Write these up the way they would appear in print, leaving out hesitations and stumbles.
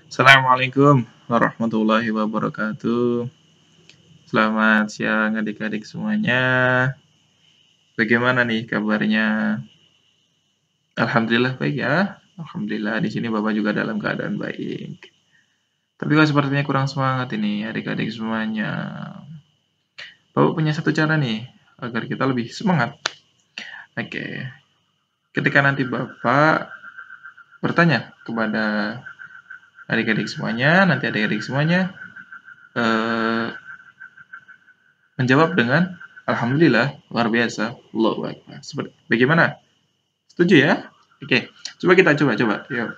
Assalamualaikum warahmatullahi wabarakatuh. Selamat siang adik-adik semuanya. Bagaimana nih kabarnya? Alhamdulillah baik ya. Alhamdulillah di sini Bapak juga dalam keadaan baik. Tapi kok sepertinya kurang semangat ini adik-adik semuanya. Bapak punya satu cara nih agar kita lebih semangat. Oke. Ketika nanti Bapak bertanya kepada adik-adik semuanya, nanti adik-adik semuanya eh, menjawab dengan Alhamdulillah, luar biasa, Allahu Akbar. Bagaimana? Setuju ya? Oke, coba kita coba. Yuk.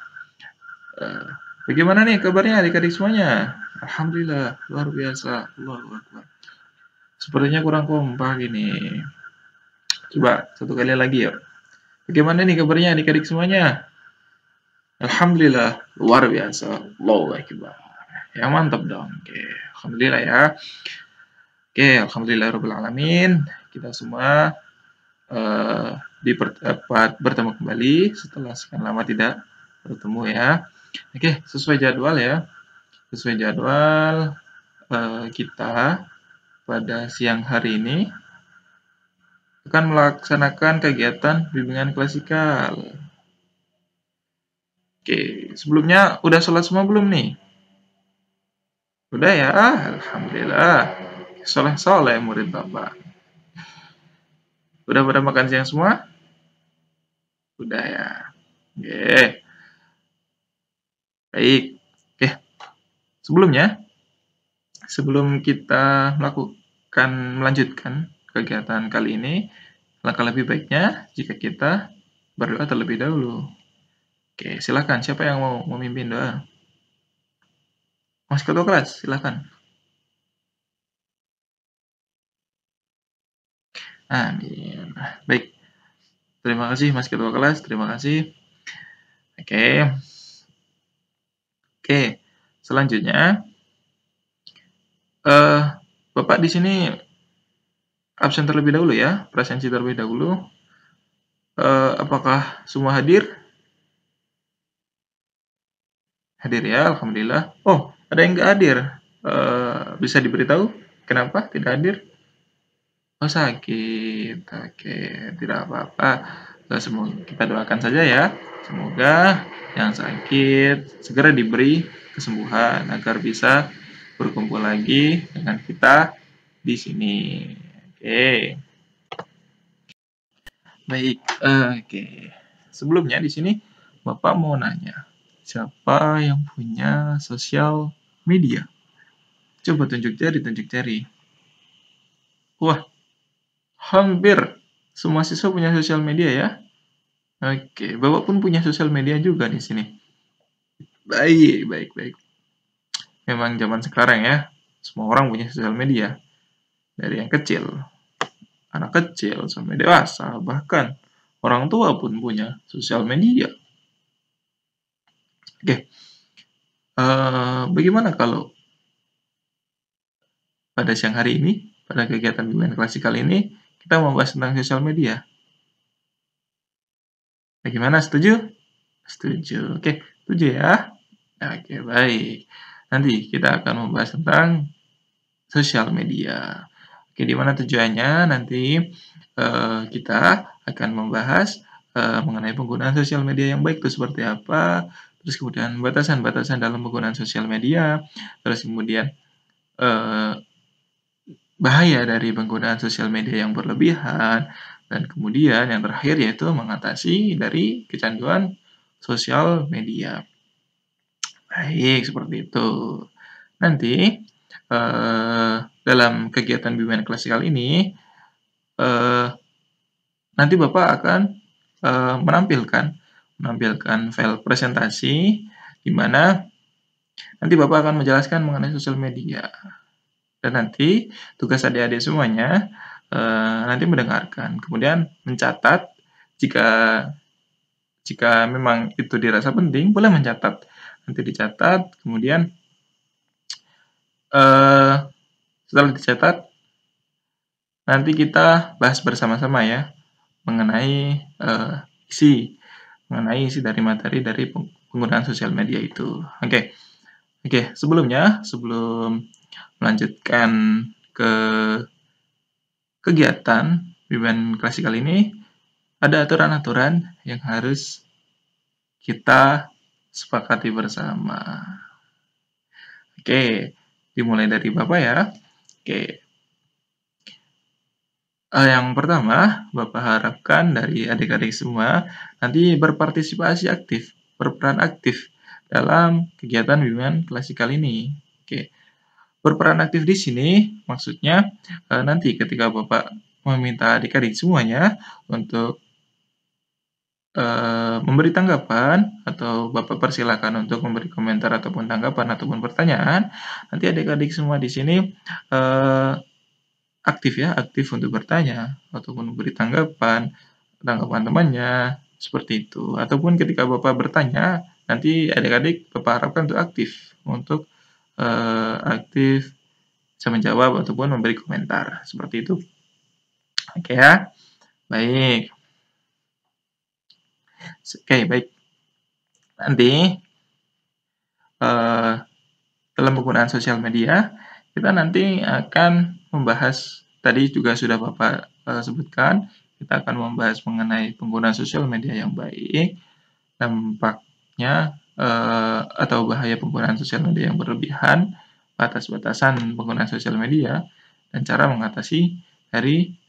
Eh, bagaimana nih kabarnya adik-adik semuanya? Alhamdulillah, luar biasa, Allahu Akbar. Sepertinya kurang kompak ini. Coba satu kali lagi yuk. Bagaimana nih kabarnya adik-adik semuanya? Alhamdulillah, luar biasa, Allahu Akbar. Ya mantap dong. Oke, Alhamdulillah ya. Oke, Alhamdulillahirrahmanirrahim. Kita semua dapat bertemu kembali setelah sekian lama tidak bertemu ya. Oke, sesuai jadwal ya. Sesuai jadwal kita pada siang hari ini akan melaksanakan kegiatan bimbingan klasikal. Oke, sebelumnya udah sholat semua belum nih? Udah ya, Alhamdulillah. Soleh-soleh murid Bapak. Udah pada makan siang semua? Udah ya. Oke. Baik. Oke. Sebelum kita melanjutkan kegiatan kali ini, langkah lebih baiknya jika kita berdoa terlebih dahulu. Oke, silakan. Siapa yang mau memimpin doa? Mas Ketua Kelas, silakan. Amin. Baik. Terima kasih Mas Ketua Kelas, terima kasih. Oke. Selanjutnya, Bapak di sini absen terlebih dahulu ya, presensi terlebih dahulu. Apakah semua hadir? Hadir ya, Alhamdulillah. Oh, ada yang nggak hadir. Bisa diberitahu kenapa tidak hadir? Oh, sakit. Oke, tidak apa-apa. Semoga kita doakan saja ya. Semoga yang sakit segera diberi kesembuhan agar bisa berkumpul lagi dengan kita di sini. Oke. Baik, oke. Sebelumnya di sini Bapak mau nanya, siapa yang punya sosial media? Coba tunjuk jari. Wah, hampir semua siswa punya sosial media ya. Oke, Bapak pun punya sosial media juga di sini. Baik. Memang zaman sekarang ya, semua orang punya sosial media. Dari yang kecil, anak kecil sampai dewasa, bahkan orang tua pun punya sosial media. Oke, bagaimana kalau pada siang hari ini, pada kegiatan bimbingan klasikal ini, kita membahas tentang sosial media? Bagaimana, setuju? Setuju. Oke, setuju ya? Oke, baik. Nanti kita akan membahas tentang sosial media. Oke, di mana tujuannya nanti kita akan membahas mengenai penggunaan sosial media yang baik itu seperti apa, terus kemudian batasan-batasan dalam penggunaan sosial media, terus kemudian bahaya dari penggunaan sosial media yang berlebihan, dan kemudian yang terakhir yaitu mengatasi dari kecanduan sosial media. Baik, seperti itu. Nanti dalam kegiatan bimbingan klasikal ini, nanti Bapak akan menampilkan file presentasi di mana nanti Bapak akan menjelaskan mengenai sosial media. Dan nanti tugas adik-adik semuanya nanti mendengarkan, kemudian mencatat jika memang itu dirasa penting, boleh mencatat. Nanti dicatat, kemudian setelah dicatat, nanti kita bahas bersama-sama ya mengenai isi dari materi dari penggunaan sosial media itu. Oke, Oke, sebelum melanjutkan ke kegiatan bimbingan klasikal ini, ada aturan-aturan yang harus kita sepakati bersama. Oke, dimulai dari Bapak ya. Oke, yang pertama, Bapak harapkan dari adik-adik semua nanti berpartisipasi aktif, berperan aktif dalam kegiatan bimbingan klasikal ini. Oke, berperan aktif di sini maksudnya nanti ketika Bapak meminta adik-adik semuanya untuk memberi tanggapan atau Bapak persilakan untuk memberi komentar ataupun tanggapan ataupun pertanyaan, nanti adik-adik semua di sini aktif untuk bertanya ataupun memberi tanggapan temannya seperti itu. Ataupun ketika Bapak bertanya, nanti adik-adik Bapak harapkan untuk aktif bisa menjawab ataupun memberi komentar seperti itu. Oke ya, baik. Oke, baik. Nanti dalam penggunaan sosial media, kita nanti akan membahas, tadi juga sudah Bapak sebutkan, kita akan membahas mengenai penggunaan sosial media yang baik, dampaknya atau bahaya penggunaan sosial media yang berlebihan, batas-batasan penggunaan sosial media, dan cara mengatasi dari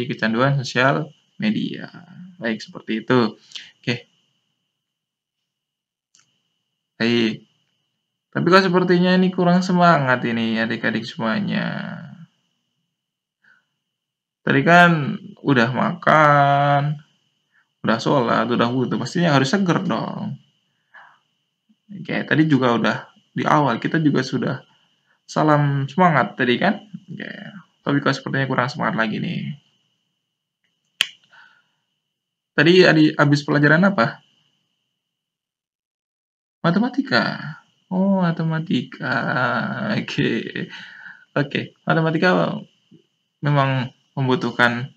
kecanduan sosial media. Baik, seperti itu. Oke. Baik. Tapi kok sepertinya ini kurang semangat ini adik-adik semuanya. Tadi kan udah makan, udah sholat, udah wudhu, pastinya harus seger dong. Oke, tadi juga udah di awal kita juga sudah salam semangat tadi kan. Oke, tapi kok sepertinya kurang semangat lagi nih. Tadi habis pelajaran apa? Matematika. Oh, matematika. Oke. Oke, matematika memang membutuhkan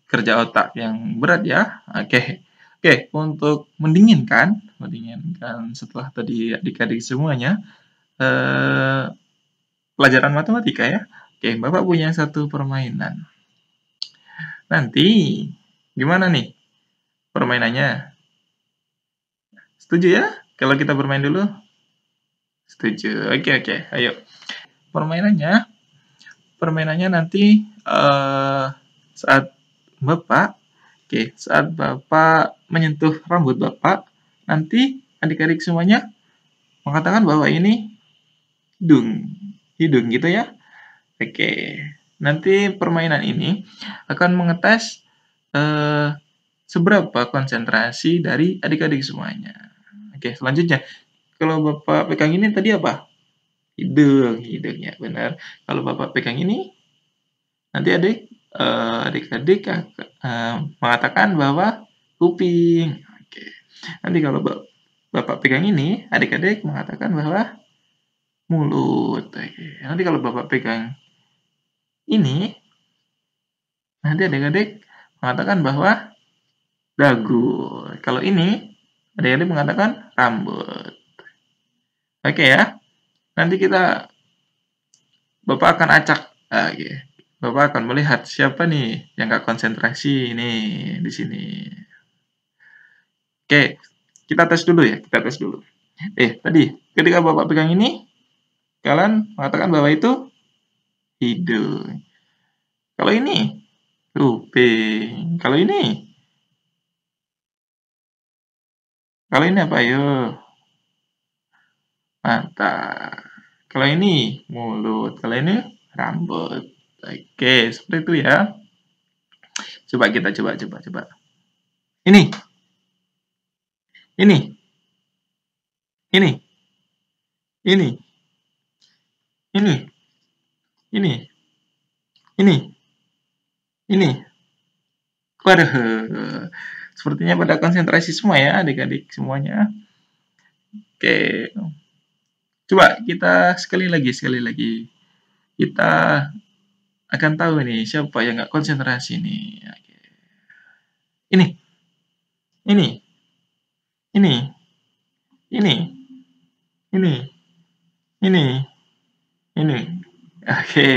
kerja otak yang berat ya. Oke. Oke, untuk mendinginkan setelah tadi adik-adik semuanya pelajaran matematika ya. Oke, Bapak punya satu permainan. Nanti gimana nih permainannya? Setuju ya? Kalau kita bermain dulu? Setuju. Oke. Ayo. Permainannya nanti saat Bapak menyentuh rambut Bapak, nanti adik-adik semuanya mengatakan bahwa ini hidung gitu ya. Oke. Nanti permainan ini akan mengetes seberapa konsentrasi dari adik-adik semuanya. Oke, selanjutnya. Kalau Bapak pegang ini tadi apa? Hidungnya benar. Kalau Bapak pegang ini, nanti adik-adik mengatakan bahwa kuping. Oke. Nanti kalau Bapak pegang ini, adik-adik mengatakan bahwa mulut. Oke. Nanti kalau Bapak pegang ini, nanti adik-adik mengatakan bahwa dagu. Kalau ini, adik-adik mengatakan rambut. Oke ya. Nanti Bapak akan acak. Oke. Bapak akan melihat siapa nih yang nggak konsentrasi ini di sini. Oke, kita tes dulu ya. Tadi ketika Bapak pegang ini, kalian mengatakan bahwa itu hidung. Kalau ini kuping. Kalau ini apa? Ayo. Mata. Kalau ini mulut. Kalau ini rambut. Oke, seperti itu ya. Coba kita coba. Ini. Ini. Waduh. Sepertinya pada konsentrasi semua ya adik-adik semuanya. Oke. Coba kita sekali lagi. Kita akan tahu nih siapa yang nggak konsentrasi nih. Ini. Ini, ini, ini, ini, ini. Oke.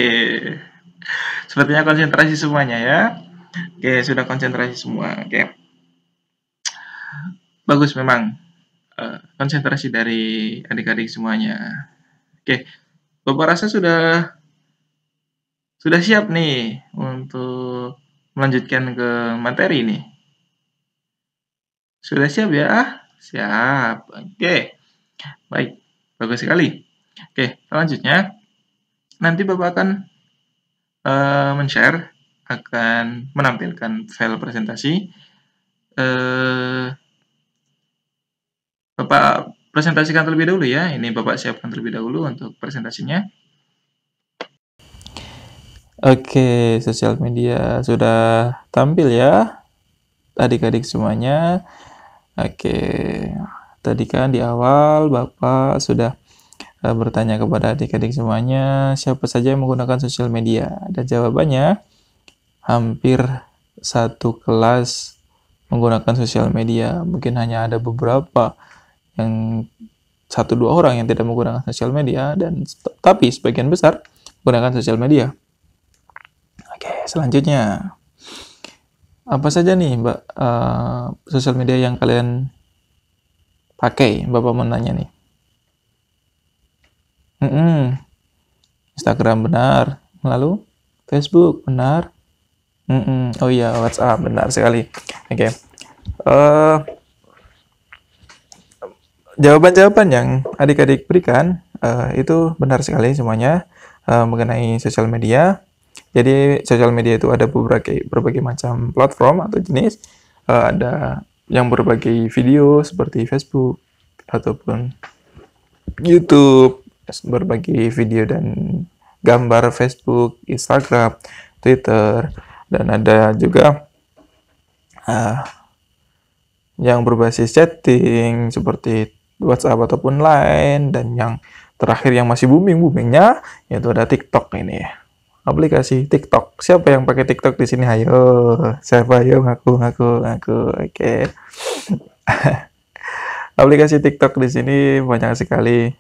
Sepertinya konsentrasi semuanya ya. Oke, sudah konsentrasi semua. Oke. Bagus memang konsentrasi dari adik-adik semuanya. Oke. Bapak rasa sudah siap nih untuk melanjutkan ke materi nih. Sudah siap ya? Siap. Oke. Baik. Bagus sekali. Oke, selanjutnya nanti Bapak akan men-share, akan menampilkan file presentasi. Bapak presentasikan terlebih dahulu ya. Ini Bapak siapkan terlebih dahulu untuk presentasinya. Oke, sosial media sudah tampil ya, adik-adik semuanya. Oke, tadi kan di awal Bapak sudah bertanya kepada adik-adik semuanya, siapa saja yang menggunakan sosial media? Dan jawabannya, hampir satu kelas menggunakan sosial media. Mungkin hanya ada beberapa yang 1-2 orang yang tidak menggunakan sosial media, dan tapi sebagian besar menggunakan sosial media. Oke, selanjutnya. Apa saja nih, Mbak, sosial media yang kalian pakai? Bapak mau nanya nih. Instagram benar. Lalu Facebook benar. Oh iya, WhatsApp benar sekali. Oke. Jawaban-jawaban yang adik-adik berikan itu benar sekali semuanya mengenai sosial media. Jadi sosial media itu ada berbagai macam platform atau jenis. Ada yang berbagai video seperti Facebook ataupun YouTube, berbagi video dan gambar Facebook, Instagram, Twitter, dan ada juga yang berbasis chatting seperti WhatsApp ataupun Line, dan yang terakhir yang masih boomingnya yaitu ada TikTok ini ya. Aplikasi TikTok. Siapa yang pakai TikTok di sini? Ayo, siapa? Ayo ngaku. Oke. Aplikasi TikTok di sini banyak sekali.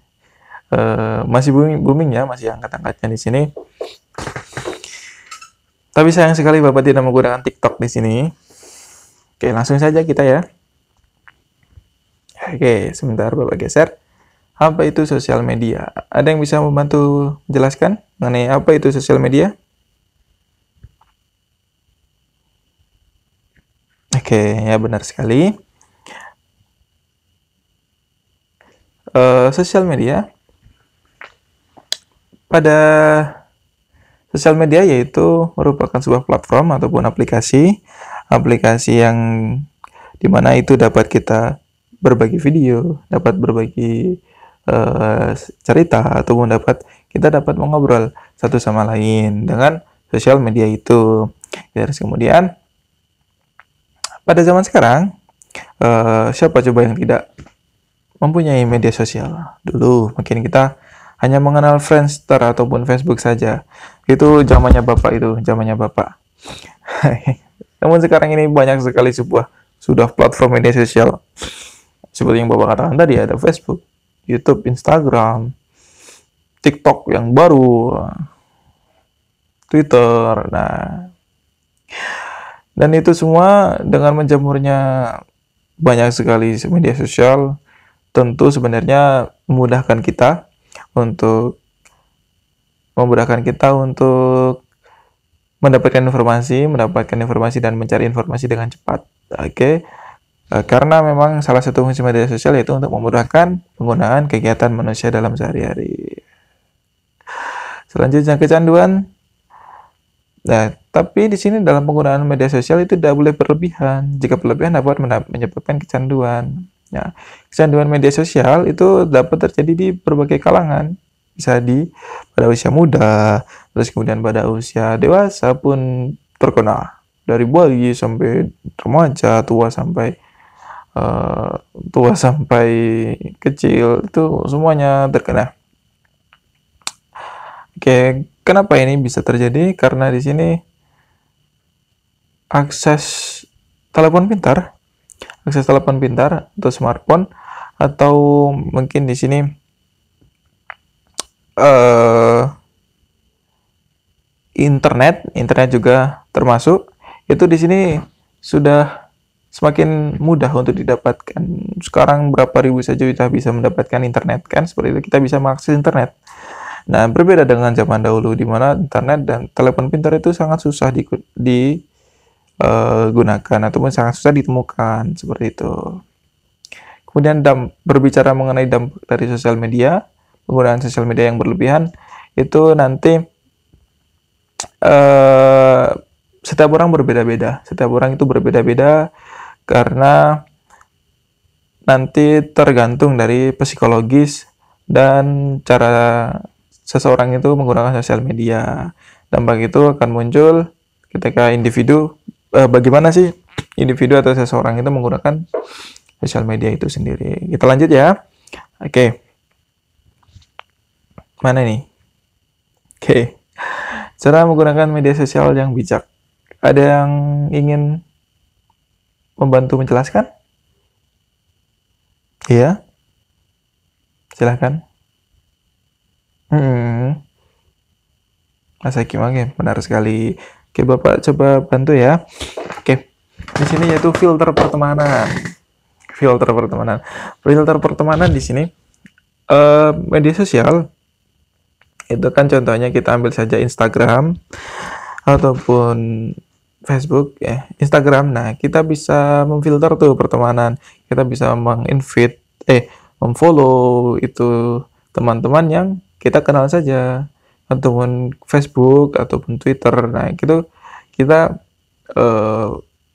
Masih booming ya, masih angkat-angkatnya di sini. Tapi sayang sekali Bapak tidak menggunakan TikTok di sini. Oke, langsung saja kita ya. Oke, sebentar Bapak geser. Apa itu sosial media? Ada yang bisa membantu jelaskan mengenai apa itu sosial media? Oke, ya benar sekali. Sosial media sosial media yaitu merupakan sebuah platform ataupun aplikasi yang dimana itu dapat kita berbagi video, dapat berbagi cerita, ataupun kita dapat mengobrol satu sama lain dengan sosial media itu. Terus kemudian pada zaman sekarang siapa coba yang tidak mempunyai media sosial? Dulu mungkin kita hanya mengenal Friendster ataupun Facebook saja. Itu zamannya Bapak. Namun sekarang ini banyak sekali sudah platform media sosial. Seperti yang Bapak katakan tadi, ada Facebook, YouTube, Instagram, TikTok yang baru, Twitter. Nah, dan itu semua dengan menjamurnya banyak sekali media sosial, tentu sebenarnya memudahkan kita untuk mendapatkan informasi dan mencari informasi dengan cepat. Oke. Karena memang salah satu fungsi media sosial yaitu untuk memudahkan penggunaan kegiatan manusia dalam sehari-hari. Selanjutnya kecanduan. Nah, tapi di sini dalam penggunaan media sosial itu tidak boleh berlebihan. Jika berlebihan dapat menyebabkan kecanduan. Nah, kecanduan media sosial itu dapat terjadi di berbagai kalangan. Bisa pada usia muda, terus kemudian pada usia dewasa pun terkena. Dari bayi sampai remaja, tua sampai kecil, itu semuanya terkena. Oke, kenapa ini bisa terjadi? Karena di sini akses telepon pintar akses telepon pintar atau smartphone, atau mungkin di sini eh, internet juga termasuk. Itu di sini sudah semakin mudah untuk didapatkan. Sekarang berapa ribu saja kita bisa mendapatkan internet kan, seperti itu, kita bisa mengakses internet. Nah, berbeda dengan zaman dahulu di mana internet dan telepon pintar itu sangat susah digunakan ataupun sangat susah ditemukan, seperti itu. Kemudian berbicara mengenai dampak dari sosial media, penggunaan sosial media yang berlebihan itu nanti setiap orang berbeda-beda. Setiap orang itu berbeda-beda karena nanti tergantung dari psikologis dan cara seseorang itu menggunakan sosial media. Dampak itu akan muncul ketika bagaimana sih individu atau seseorang itu menggunakan sosial media itu sendiri. Kita lanjut ya. Oke. Mana nih? Oke. Cara menggunakan media sosial yang bijak. Ada yang ingin membantu menjelaskan? Iya? Silahkan. Mas Hakim, oke, benar sekali. Oke, Bapak coba bantu ya. Oke, di sini yaitu filter pertemanan. Filter pertemanan di sini media sosial itu kan contohnya kita ambil saja Instagram ataupun Facebook ya. Instagram, nah kita bisa memfilter tuh pertemanan. Kita bisa memfollow itu teman-teman yang kita kenal saja, ataupun Facebook ataupun Twitter. Nah, itu kita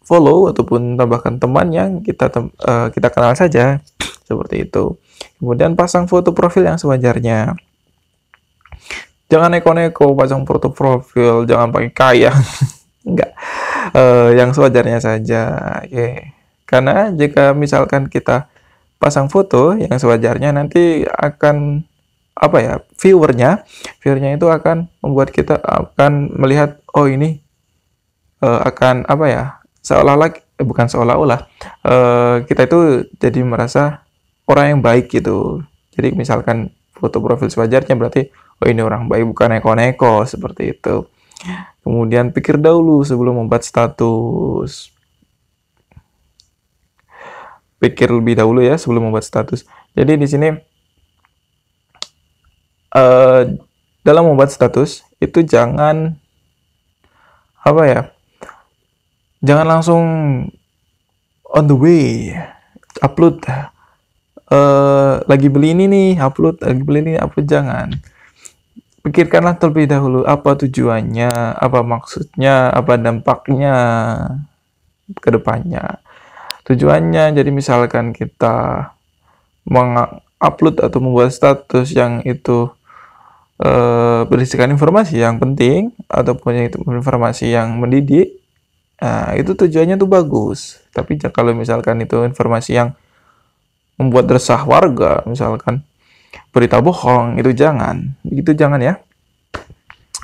follow ataupun tambahkan teman yang kita kenal saja, seperti itu. Kemudian pasang foto profil yang sewajarnya. Jangan neko-neko pasang foto profil, jangan pakai kaya. Enggak. Yang sewajarnya saja. Oke. Karena jika misalkan kita pasang foto yang sewajarnya, nanti akan viewernya itu akan membuat kita akan melihat, oh ini akan seolah-olah kita itu jadi merasa orang yang baik gitu. Jadi misalkan foto profil sewajarnya, berarti oh ini orang baik, bukan neko-neko, seperti itu. Kemudian pikir dahulu sebelum membuat status. Pikir lebih dahulu ya sebelum membuat status. Jadi di sini dalam membuat status itu jangan jangan langsung on the way upload. Lagi beli ini nih, upload, jangan. Pikirkanlah terlebih dahulu apa tujuannya, apa maksudnya, apa dampaknya ke depannya. Tujuannya, jadi misalkan kita mengupload atau membuat status yang itu berisikan informasi yang penting ataupun informasi yang mendidik, itu tujuannya tuh bagus. Tapi kalau misalkan itu informasi yang membuat resah warga, misalkan berita bohong, itu jangan ya.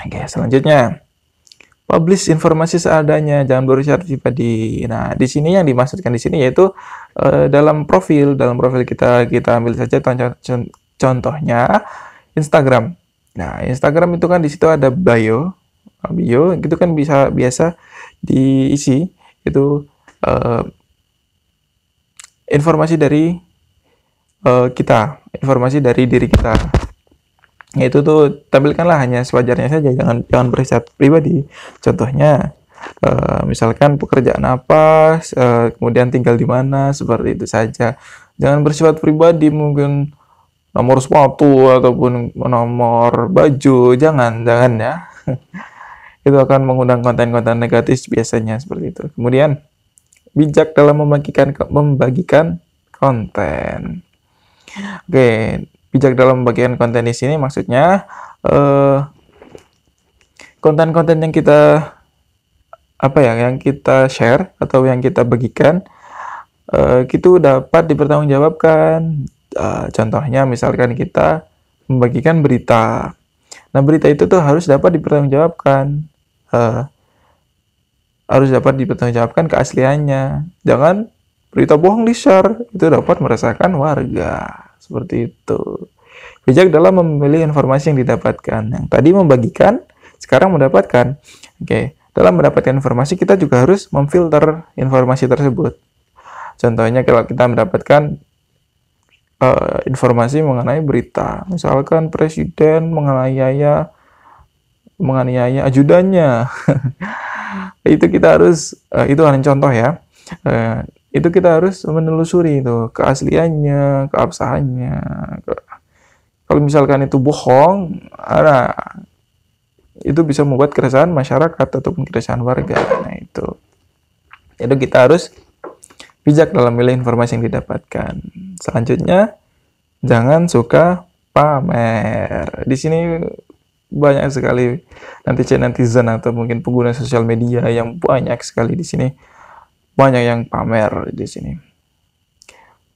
Oke, selanjutnya publish informasi seadanya, jangan berusaha pribadi. Nah, di sini yang dimaksudkan di sini yaitu dalam profil kita ambil saja contohnya Instagram. Nah, Instagram itu kan di situ ada bio itu kan biasa diisi itu informasi dari informasi dari diri kita. Itu tuh tampilkanlah hanya sewajarnya saja, jangan berisat pribadi. Contohnya misalkan pekerjaan apa, kemudian tinggal di mana, seperti itu saja. Jangan bersifat pribadi, mungkin nomor sepatu ataupun nomor baju, jangan ya. Itu akan mengundang konten-konten negatif biasanya, seperti itu. Kemudian bijak dalam membagikan konten. Oke, bijak dalam membagikan konten di sini maksudnya konten-konten yang kita yang kita share atau yang kita bagikan itu dapat dipertanggungjawabkan. Contohnya misalkan kita membagikan berita. Nah, berita itu tuh harus dapat dipertanggungjawabkan. Harus dapat dipertanggungjawabkan keasliannya. Jangan berita bohong di-share, itu dapat meresahkan warga. Seperti itu. Bijak dalam memilih informasi yang didapatkan. Yang tadi membagikan, sekarang mendapatkan. Oke, dalam mendapatkan informasi kita juga harus memfilter informasi tersebut. Contohnya kalau kita mendapatkan informasi mengenai berita, misalkan presiden menganiaya ajudannya, itu kita harus itu hanya contoh ya. Itu kita harus menelusuri itu keasliannya, keabsahannya. Kalau misalkan itu bohong, itu bisa membuat keresahan masyarakat ataupun keresahan warga. Nah itu kita harus bijak dalam memilih informasi yang didapatkan. Selanjutnya, jangan suka pamer. Di sini banyak sekali netizen atau mungkin pengguna sosial media yang banyak sekali di sini. Banyak yang pamer di sini.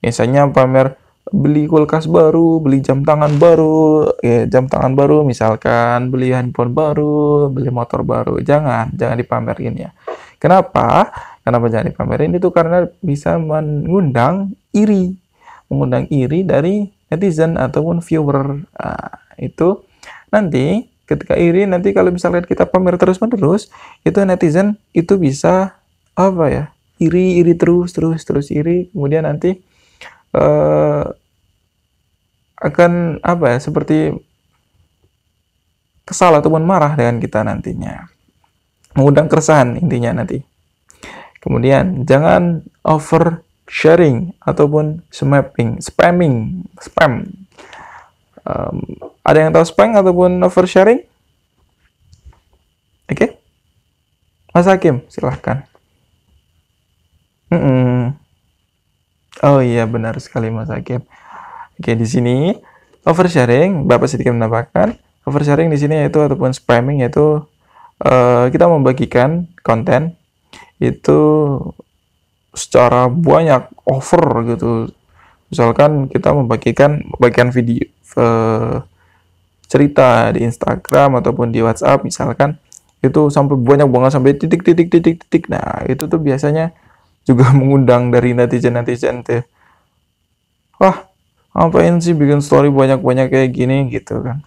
Misalnya pamer beli kulkas baru, beli jam tangan baru, misalkan beli handphone baru, beli motor baru. Jangan dipamerin ya. Kenapa jangan dipamerin? Itu karena bisa mengundang iri dari netizen ataupun viewer. Itu nanti ketika iri, nanti kalau misalkan kita pamer terus-menerus, itu netizen itu bisa iri terus iri, kemudian nanti akan seperti kesal ataupun marah dengan kita nantinya, mengundang keresahan intinya nanti. Kemudian jangan over sharing ataupun spamming. Ada yang tahu spam ataupun over sharing? Oke. Mas Hakim, silahkan. Oh iya, benar sekali Mas Hakim. Oke, di sini oversharing, Bapak sedikit menambahkan, oversharing di sini yaitu ataupun spamming yaitu kita membagikan konten itu secara banyak, over gitu. Misalkan kita membagikan video cerita di Instagram ataupun di WhatsApp misalkan, itu sampai banyak banget, sampai titik. Nah, itu tuh biasanya juga mengundang dari netizen tuh. Wah, ngapain sih bikin story banyak-banyak kayak gini gitu kan.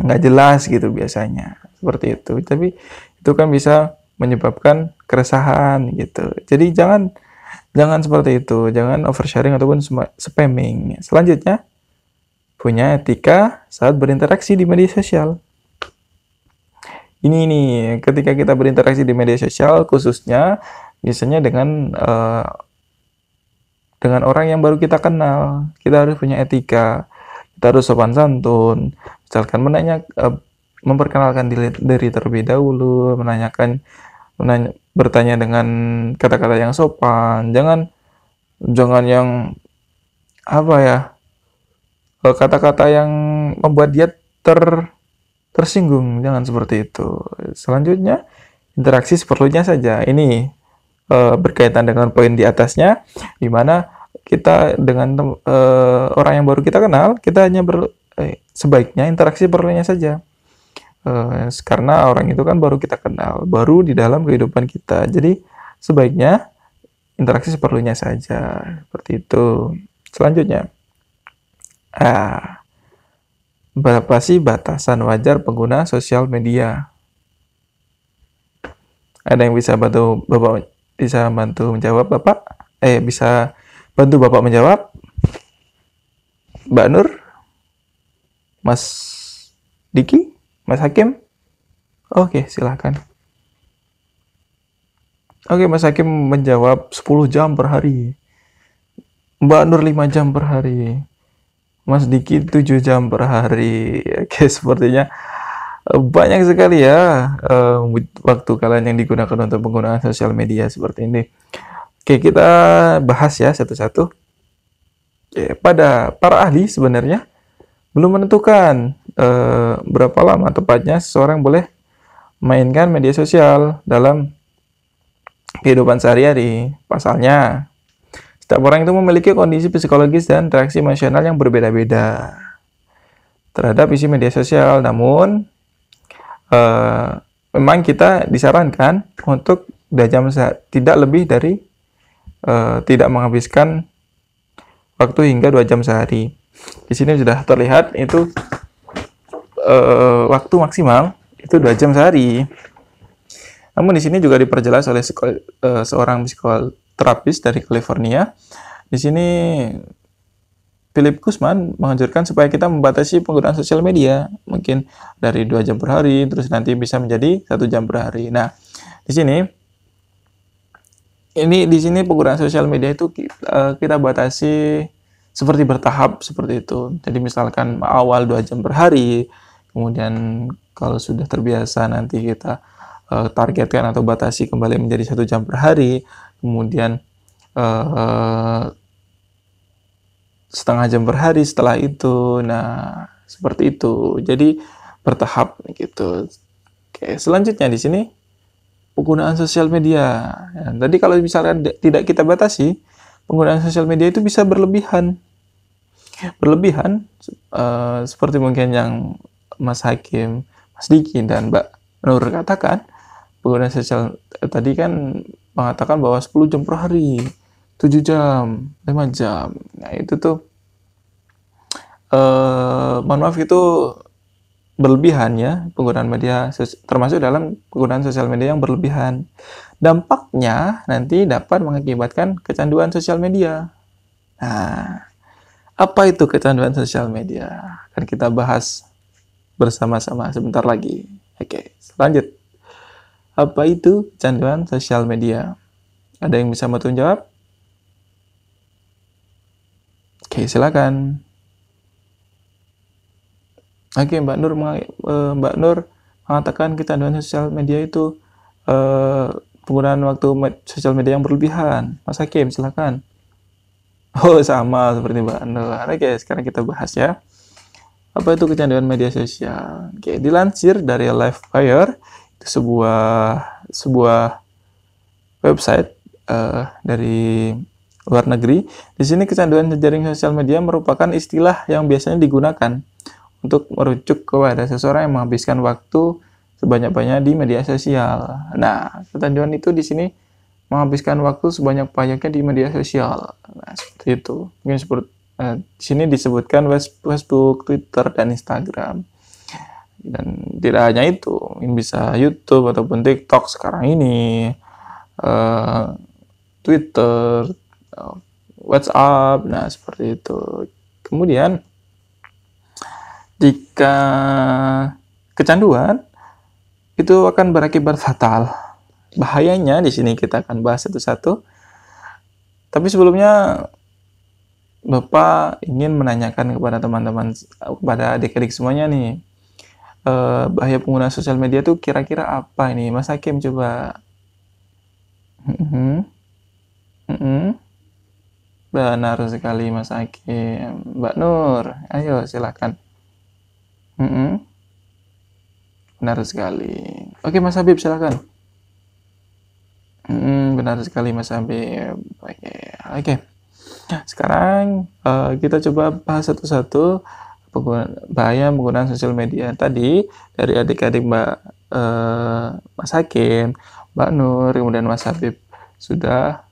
Nggak jelas gitu biasanya. Seperti itu. Tapi itu kan bisa menyebabkan keresahan gitu. Jadi jangan seperti itu. Jangan oversharing ataupun spamming. Selanjutnya, punya etika saat berinteraksi di media sosial. Ini nih, ketika kita berinteraksi di media sosial, khususnya biasanya dengan orang yang baru kita kenal, kita harus punya etika, kita harus sopan santun. Misalkan memperkenalkan diri terlebih dahulu, bertanya dengan kata-kata yang sopan, jangan yang kata-kata yang membuat dia tersinggung, jangan seperti itu. Selanjutnya, interaksi seperlunya saja. Ini berkaitan dengan poin di atasnya, di mana kita dengan orang yang baru kita kenal, kita hanya sebaiknya interaksi perlunya saja. Karena orang itu kan baru kita kenal, baru di dalam kehidupan kita. Jadi sebaiknya interaksi seperlunya saja. Seperti itu. Selanjutnya, berapa sih batasan wajar pengguna sosial media? Ada yang bisa bantu Bapak menjawab, Bapak? Bisa bantu Bapak menjawab? Mbak Nur? Mas Diki? Mas Hakim? Oke, silahkan. Oke, Mas Hakim menjawab 10 jam per hari. Mbak Nur 5 jam per hari. Mas Diki 7 jam per hari. Oke, sepertinya banyak sekali ya waktu kalian yang digunakan untuk penggunaan sosial media seperti ini. Oke, kita bahas ya satu-satu. Pada para ahli sebenarnya belum menentukan berapa lama tepatnya seseorang boleh mainkan media sosial dalam kehidupan sehari-hari. Pasalnya, setiap orang itu memiliki kondisi psikologis dan reaksi emosional yang berbeda-beda terhadap isi media sosial. Namun, memang kita disarankan untuk 2 jam tidak lebih dari tidak menghabiskan waktu hingga 2 jam sehari. Di sini sudah terlihat itu waktu maksimal itu 2 jam sehari. Namun di sini juga diperjelas oleh seorang psikoterapis dari California. Di sini Philip Guzman menganjurkan supaya kita membatasi penggunaan sosial media, mungkin dari 2 jam per hari, terus nanti bisa menjadi 1 jam per hari. Nah, di sini penggunaan sosial media itu kita batasi seperti bertahap seperti itu. Jadi misalkan awal 2 jam per hari, kemudian kalau sudah terbiasa nanti kita targetkan atau batasi kembali menjadi 1 jam per hari, kemudian setengah jam per hari setelah itu. Nah, seperti itu. Jadi bertahap gitu. Oke, selanjutnya di sini penggunaan sosial media. Ya, tadi kalau misalkan tidak kita batasi, penggunaan sosial media itu bisa berlebihan. Seperti mungkin yang Mas Hakim, Mas Diki, dan Mbak Nur katakan, penggunaan sosial tadi kan mengatakan bahwa 10 jam per hari, 7 jam, 5 jam. Nah, itu tuh mohon maaf, itu berlebihan ya, penggunaan media, termasuk dalam penggunaan sosial media yang berlebihan. Dampaknya nanti dapat mengakibatkan kecanduan sosial media. Nah, apa itu kecanduan sosial media? Akan kita bahas bersama-sama sebentar lagi. Oke, lanjut. Apa itu kecanduan sosial media? Ada yang bisa bantu jawab? Oke, silakan. Oke, Mbak Nur mengatakan kecanduan sosial media itu penggunaan waktu sosial media yang berlebihan. Mas Hakim, silakan. Oh, sama seperti Mbak Nur. Oke, sekarang kita bahas ya. Apa itu kecanduan media sosial? Oke, dilansir dari Livewire, itu sebuah website dari luar negeri. Di sini kecanduan jejaring sosial media merupakan istilah yang biasanya digunakan untuk merujuk kepada seseorang yang menghabiskan waktu sebanyak-banyaknya di media sosial. Nah, kecanduan itu di sini menghabiskan waktu sebanyak-banyaknya di media sosial. Nah, seperti itu. Mungkin seperti di sini disebutkan Facebook, Twitter, dan Instagram. Dan tidak hanya itu, mungkin bisa YouTube ataupun TikTok sekarang ini, Twitter, WhatsApp. Nah, seperti itu. Kemudian jika kecanduan itu akan berakibat fatal. Bahayanya di sini kita akan bahas satu-satu. Tapi sebelumnya Bapak ingin menanyakan kepada teman-teman, kepada adik-adik semuanya nih, bahaya penggunaan sosial media itu kira-kira apa ini? Mas Hakim coba. Benar sekali Mas Hakim. Mbak Nur, ayo silakan. Benar sekali. Oke, Mas Habib, silakan. Benar sekali Mas Habib. Oke. Sekarang kita coba bahas satu-satu bahaya penggunaan sosial media. Tadi dari adik-adik Mas Hakim, Mbak Nur, kemudian Mas Habib sudah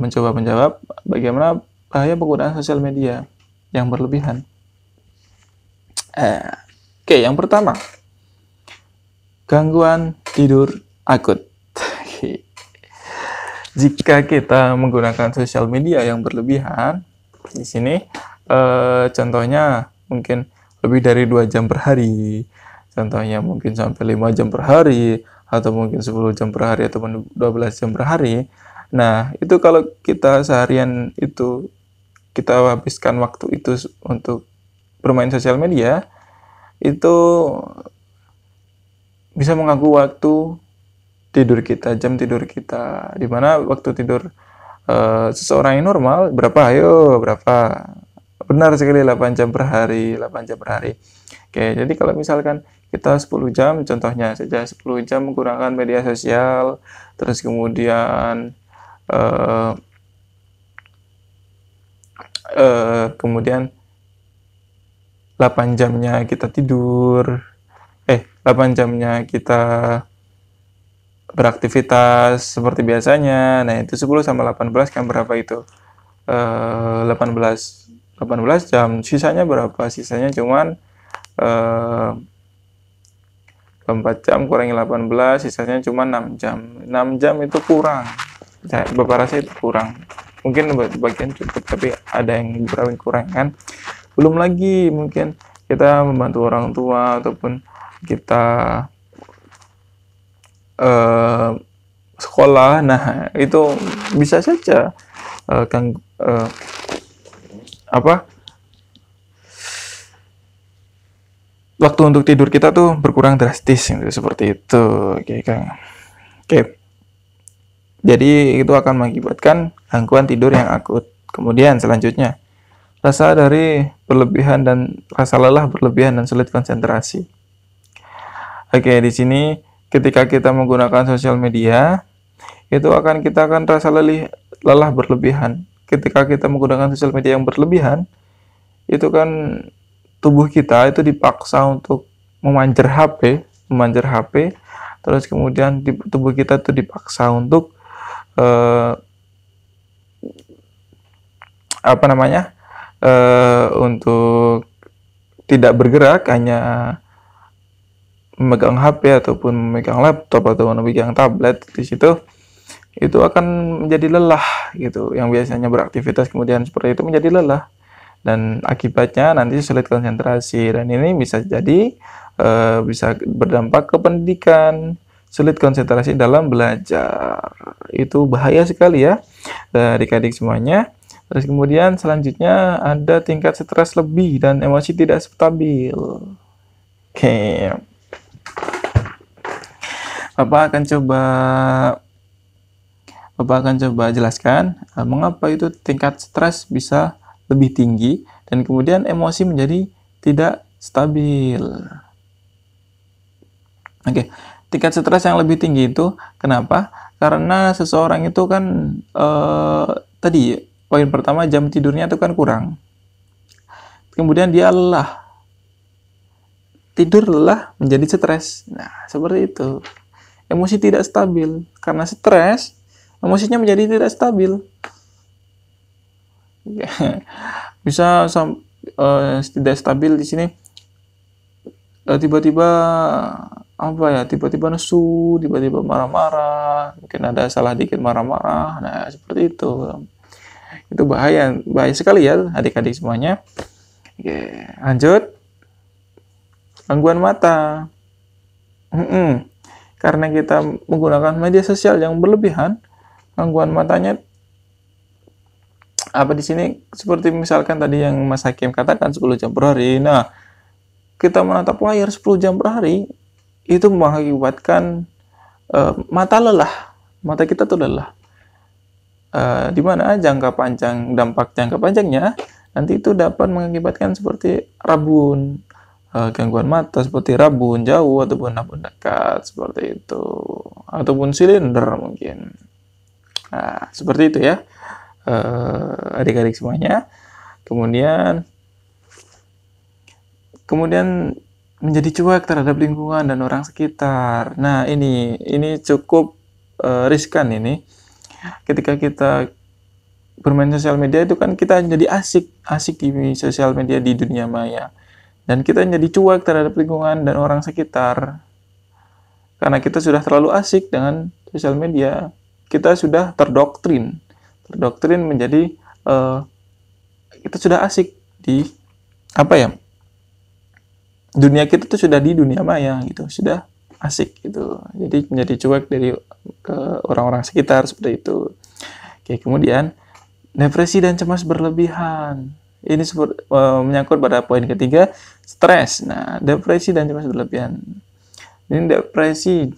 mencoba menjawab bagaimana bahaya penggunaan sosial media yang berlebihan. Oke, yang pertama, gangguan tidur akut. Jika kita menggunakan sosial media yang berlebihan, di sini contohnya mungkin lebih dari 2 jam per hari, contohnya mungkin sampai 5 jam per hari, atau mungkin 10 jam per hari, ataupun 12 jam per hari. Nah, itu kalau kita seharian itu kita habiskan waktu itu untuk bermain sosial media, itu bisa mengganggu waktu tidur kita, jam tidur kita, di mana waktu tidur seseorang yang normal berapa? Benar sekali, 8 jam per hari. Oke, jadi kalau misalkan kita 10 jam, contohnya saja 10 jam menggunakan media sosial, terus kemudian kemudian 8 jamnya kita tidur, 8 jamnya kita beraktivitas seperti biasanya. Nah, itu 10 sama 18 kan berapa itu? 18 jam. Sisanya berapa? Sisanya cuman 4 jam kurangi 18, sisanya cuma 6 jam. 6 jam itu kurang. Bapak rasa itu kurang. Mungkin bagian cukup, tapi ada yang beberapa kurang kan. Belum lagi mungkin kita membantu orang tua ataupun kita sekolah. Nah, itu bisa saja waktu untuk tidur kita tuh berkurang drastis gitu, seperti itu. Oke, Kang. Oke. Jadi itu akan mengakibatkan gangguan tidur yang akut. Kemudian selanjutnya, rasa lelah berlebihan dan sulit konsentrasi. Oke, di sini ketika kita menggunakan sosial media, itu kita akan rasa lelah berlebihan. Ketika kita menggunakan sosial media yang berlebihan, itu kan tubuh kita itu dipaksa untuk memanjar HP, terus kemudian tubuh kita tuh dipaksa untuk untuk tidak bergerak, hanya memegang HP ataupun memegang laptop atau memegang tablet. Di situ itu akan menjadi lelah gitu, yang biasanya beraktivitas kemudian seperti itu menjadi lelah, dan akibatnya nanti sulit konsentrasi, dan ini bisa jadi bisa berdampak ke pendidikan, sulit konsentrasi dalam belajar. Itu bahaya sekali ya adik-adik semuanya. Terus kemudian selanjutnya ada tingkat stres lebih dan emosi tidak stabil. Oke. Bapak akan coba jelaskan mengapa itu tingkat stres bisa lebih tinggi dan kemudian emosi menjadi tidak stabil. Oke, tingkat stres yang lebih tinggi itu kenapa? Karena seseorang itu kan tadi poin pertama, jam tidurnya itu kan kurang. Kemudian dia lelah. Tidur lelah menjadi stres. Nah, seperti itu. Emosi tidak stabil. Karena stres, emosinya menjadi tidak stabil. Bisa tidak stabil di sini. Tiba-tiba nesu, tiba-tiba marah-marah, mungkin ada salah dikit marah-marah. Nah, seperti itu. Itu bahaya sekali ya adik-adik semuanya. Oke, lanjut. Gangguan mata. Karena kita menggunakan media sosial yang berlebihan, gangguan matanya di sini seperti misalkan tadi yang Mas Hakim katakan 10 jam per hari. Nah, kita menatap layar 10 jam per hari itu mengakibatkan mata lelah. Mata kita tuh lelah. Di mana dampak jangka panjangnya nanti itu dapat mengakibatkan seperti rabun, gangguan mata seperti rabun jauh ataupun rabun dekat, seperti itu, ataupun silinder mungkin. Nah, seperti itu ya adik-adik semuanya. Kemudian menjadi cuek terhadap lingkungan dan orang sekitar. Nah, ini cukup riskan ini. Ketika kita bermain sosial media itu kan kita jadi asik di sosial media di dunia maya, dan kita jadi cuek terhadap lingkungan dan orang sekitar karena kita sudah terlalu asik dengan sosial media. Kita sudah terdoktrin menjadi kita sudah asik di dunia kita tuh sudah di dunia maya gitu, sudah asik gitu. Jadi menjadi cuek ke orang-orang sekitar seperti itu. Oke, kemudian depresi dan cemas berlebihan. Ini menyangkut pada poin ketiga, stres. Nah, depresi dan cemas berlebihan. Ini depresi.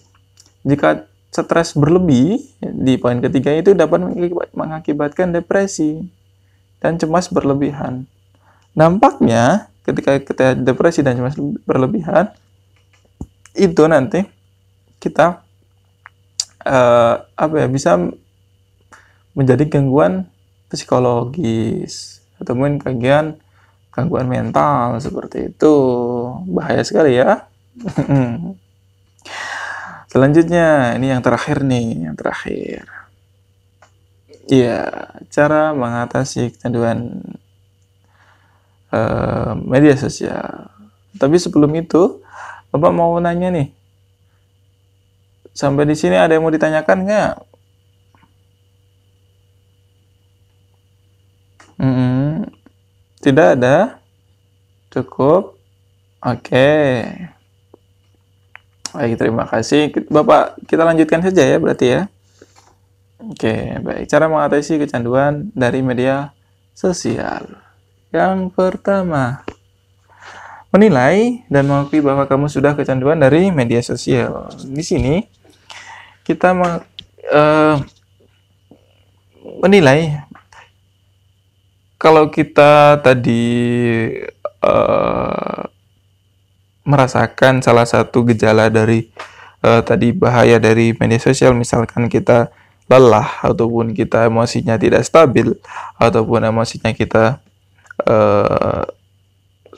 Jika stres berlebih di poin ketiga itu dapat mengakibatkan depresi dan cemas berlebihan. Dampaknya ketika kita depresi dan cemas berlebihan itu nanti kita bisa menjadi gangguan psikologis ataupun gangguan mental, seperti itu. Bahaya sekali ya. Selanjutnya, ini yang terakhir nih, yang terakhir. Iya, cara mengatasi kecanduan media sosial. Tapi sebelum itu, Bapak mau nanya nih, sampai di sini ada yang mau ditanyakan nggak? Tidak ada? Cukup? Oke. Baik, terima kasih. Bapak, kita lanjutkan saja ya berarti ya. Oke, baik. Cara mengatasi kecanduan dari media sosial. Yang pertama, menilai dan mengakui bahwa kamu sudah kecanduan dari media sosial. Di sini kita menilai kalau kita tadi merasakan salah satu gejala dari tadi bahaya dari media sosial, misalkan kita lelah ataupun kita emosinya tidak stabil ataupun emosinya kita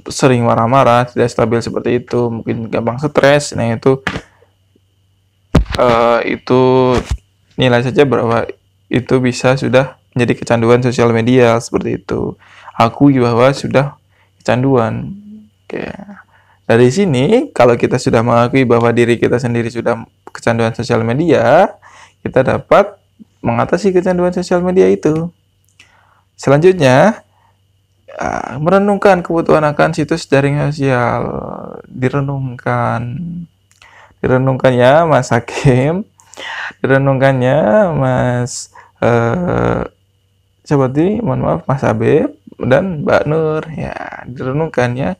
sering marah-marah, tidak stabil seperti itu, mungkin gampang stres. Nah, itu nilai saja bahwa itu bisa sudah menjadi kecanduan sosial media seperti itu. Akui bahwa sudah kecanduan. Oke. Dari sini, kalau kita sudah mengakui bahwa diri kita sendiri sudah kecanduan sosial media, kita dapat mengatasi kecanduan sosial media itu. Selanjutnya, merenungkan kebutuhan akan situs jaring sosial. Direnungkannya Mas Hakim, direnungkannya Mas Mas Habib dan Mbak Nur. Ya, direnungkannya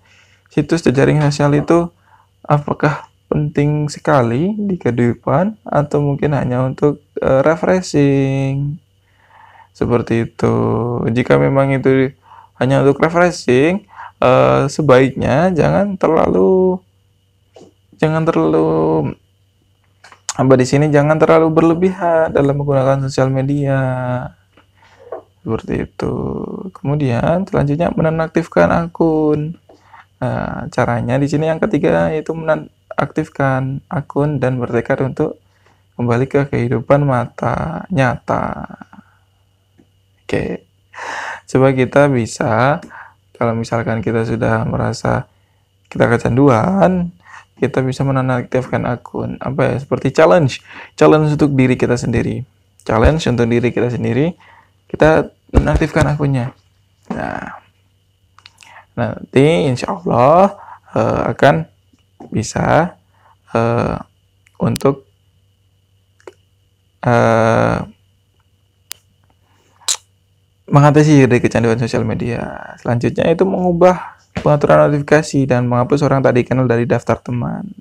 situs jejaring sosial itu apakah penting sekali di kehidupan atau mungkin hanya untuk refreshing seperti itu. Jika memang itu hanya untuk refreshing, sebaiknya jangan terlalu di sini jangan terlalu berlebihan dalam menggunakan sosial media seperti itu. Kemudian selanjutnya menonaktifkan akun. Caranya di sini yang ketiga yaitu menonaktifkan akun dan bertekad untuk kembali ke kehidupan nyata. Oke. Coba kita bisa, kalau misalkan kita sudah merasa kita kecanduan, kita bisa menonaktifkan akun. Seperti challenge untuk diri kita sendiri. Challenge untuk diri kita sendiri, kita nonaktifkan akunnya. Nah, nanti insya Allah akan bisa untuk mengatasi dari kecanduan sosial media. Selanjutnya itu mengubah pengaturan notifikasi dan menghapus orang tak dikenal dari daftar teman.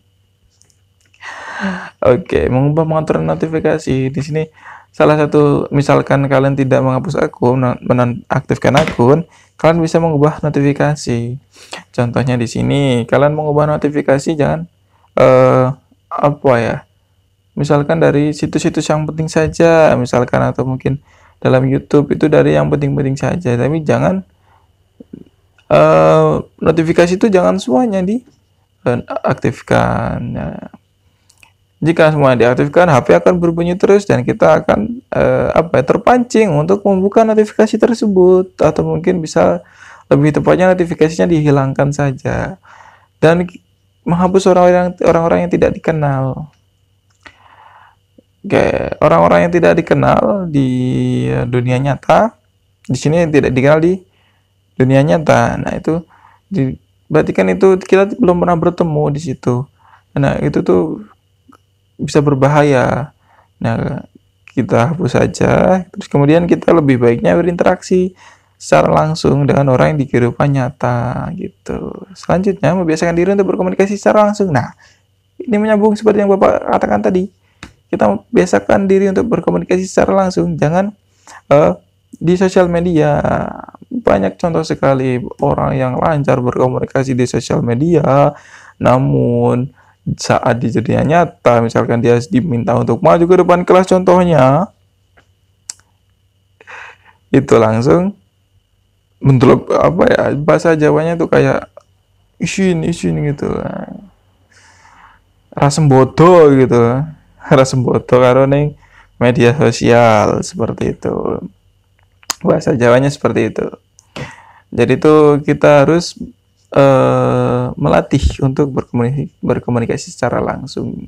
Oke, mengubah pengaturan notifikasi. Di sini salah satu, misalkan kalian tidak menghapus akun, menonaktifkan akun, kalian bisa mengubah notifikasi. Contohnya di sini, kalian mengubah notifikasi jangan misalkan dari situs-situs yang penting saja, misalkan, atau mungkin dalam YouTube itu dari yang penting-penting saja, tapi jangan notifikasi itu jangan semuanya diaktifkan. Jika semua diaktifkan, HP akan berbunyi terus dan kita akan terpancing untuk membuka notifikasi tersebut, atau mungkin bisa lebih tepatnya notifikasinya dihilangkan saja dan menghapus orang-orang yang tidak dikenal. Orang-orang yang tidak dikenal di dunia nyata, di sini tidak dikenal di dunia nyata. Nah, itu berarti kan itu kita belum pernah bertemu di situ. Nah, itu tuh bisa berbahaya. Nah, kita hapus saja, terus kemudian kita lebih baiknya berinteraksi secara langsung dengan orang yang di kehidupan nyata gitu. Selanjutnya, membiasakan diri untuk berkomunikasi secara langsung. Nah, ini menyambung seperti yang Bapak katakan tadi. Kita biasakan diri untuk berkomunikasi secara langsung, jangan di sosial media. Banyak contoh sekali orang yang lancar berkomunikasi di sosial media, namun saat di dunia nyata, misalkan dia diminta untuk maju ke depan kelas contohnya, itu langsung bentrok, bahasa Jawanya tuh kayak isin gitu, rasem bodoh gitu. Rasemboto karo ning media sosial seperti itu. Bahasa Jawanya seperti itu. Jadi tuh kita harus melatih untuk berkomunikasi secara langsung.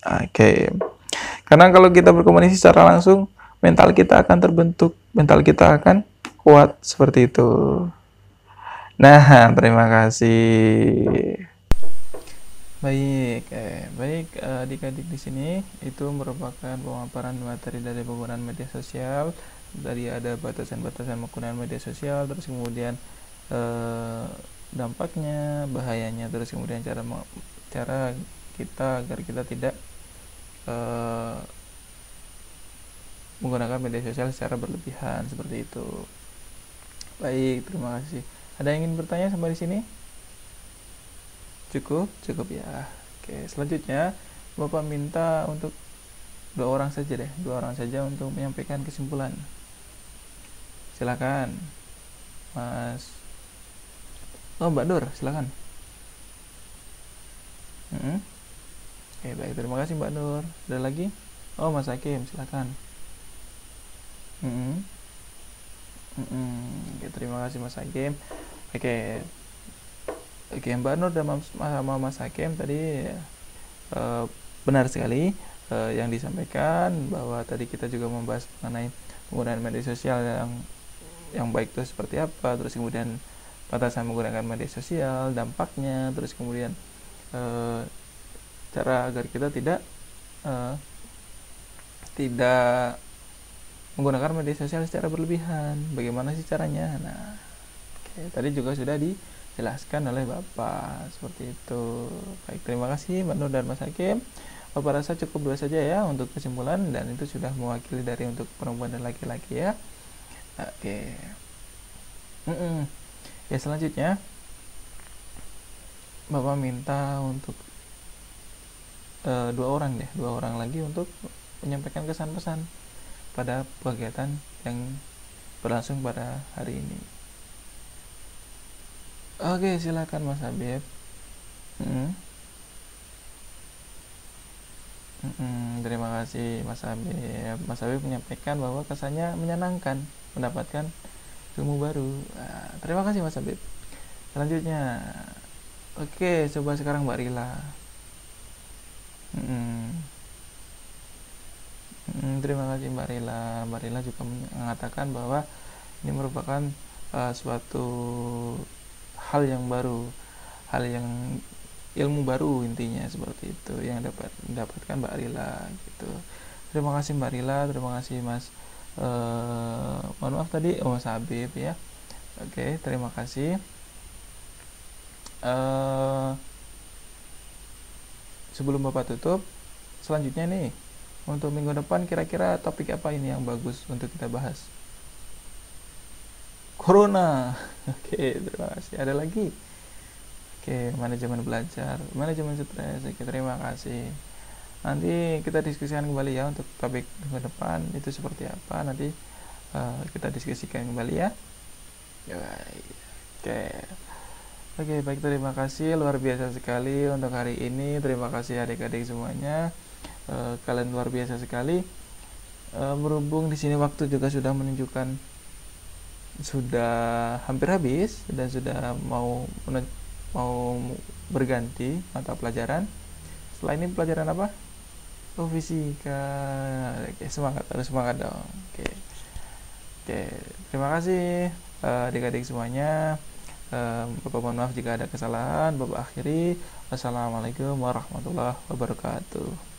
Oke. Karena kalau kita berkomunikasi secara langsung, mental kita akan terbentuk, mental kita akan kuat seperti itu. Nah, terima kasih. Baik, adik-adik di sini itu merupakan pemaparan materi dari penggunaan media sosial. Tadi ada batasan-batasan penggunaan media sosial, terus kemudian dampaknya, bahayanya, terus kemudian cara kita agar kita tidak menggunakan media sosial secara berlebihan seperti itu. Baik, terima kasih. Ada yang ingin bertanya sampai di sini? Cukup ya. Oke, selanjutnya Bapak minta untuk dua orang saja untuk menyampaikan kesimpulan. Silakan, Mas. Oh, Mbak Nur, silakan. Oke, baik, terima kasih Mbak Nur. Ada lagi? Oh, Mas Hakim, silakan. Oke, terima kasih Mas Hakim. Oke, Mbak Nur dan Mas Hakim tadi benar sekali yang disampaikan, bahwa tadi kita juga membahas mengenai penggunaan media sosial yang baik itu seperti apa, terus kemudian batasan menggunakan media sosial, dampaknya, terus kemudian cara agar kita tidak menggunakan media sosial secara berlebihan. Bagaimana sih caranya? Nah, tadi juga sudah dijelaskan oleh Bapak seperti itu. Baik, terima kasih Mbak Nur dan Mas Hakim. Bapak rasa cukup dua saja ya untuk kesimpulan, dan itu sudah mewakili dari untuk perempuan dan laki-laki ya. Oke. Ya, selanjutnya Bapak minta untuk dua orang lagi untuk menyampaikan kesan-pesan pada kegiatan yang berlangsung pada hari ini. Oke, silakan Mas Habib. Terima kasih Mas Habib. Mas Habib menyampaikan bahwa kesannya menyenangkan, mendapatkan ilmu baru. Terima kasih Mas Habib. Selanjutnya, oke, coba sekarang Mbak Rila. Terima kasih Mbak Rila. Mbak Rila juga mengatakan bahwa ini merupakan suatu hal yang baru, hal yang ilmu baru intinya seperti itu yang dapat mendapatkan Mbak Rila gitu. Terima kasih Mbak Rila, terima kasih Mas mohon maaf tadi Mas Habib ya. Oke, terima kasih. Sebelum Bapak tutup, selanjutnya nih untuk minggu depan kira-kira topik apa ini yang bagus untuk kita bahas? Corona. Oke, terima kasih. Ada lagi? Oke, manajemen belajar, manajemen stres. Oke, terima kasih. Nanti kita diskusikan kembali ya untuk topik minggu depan itu seperti apa. Nanti kita diskusikan kembali ya. Oke, baik, terima kasih, luar biasa sekali untuk hari ini. Terima kasih adik-adik semuanya. Kalian luar biasa sekali. Berhubung di sini waktu juga sudah menunjukkan sudah hampir habis dan sudah mau berganti mata pelajaran. Setelah ini pelajaran apa? Oh, fisika. Oke, harus semangat dong. Oke, terima kasih adik-adik semuanya. Bapak mohon maaf jika ada kesalahan. Bapak akhiri. Wassalamualaikum warahmatullahi wabarakatuh.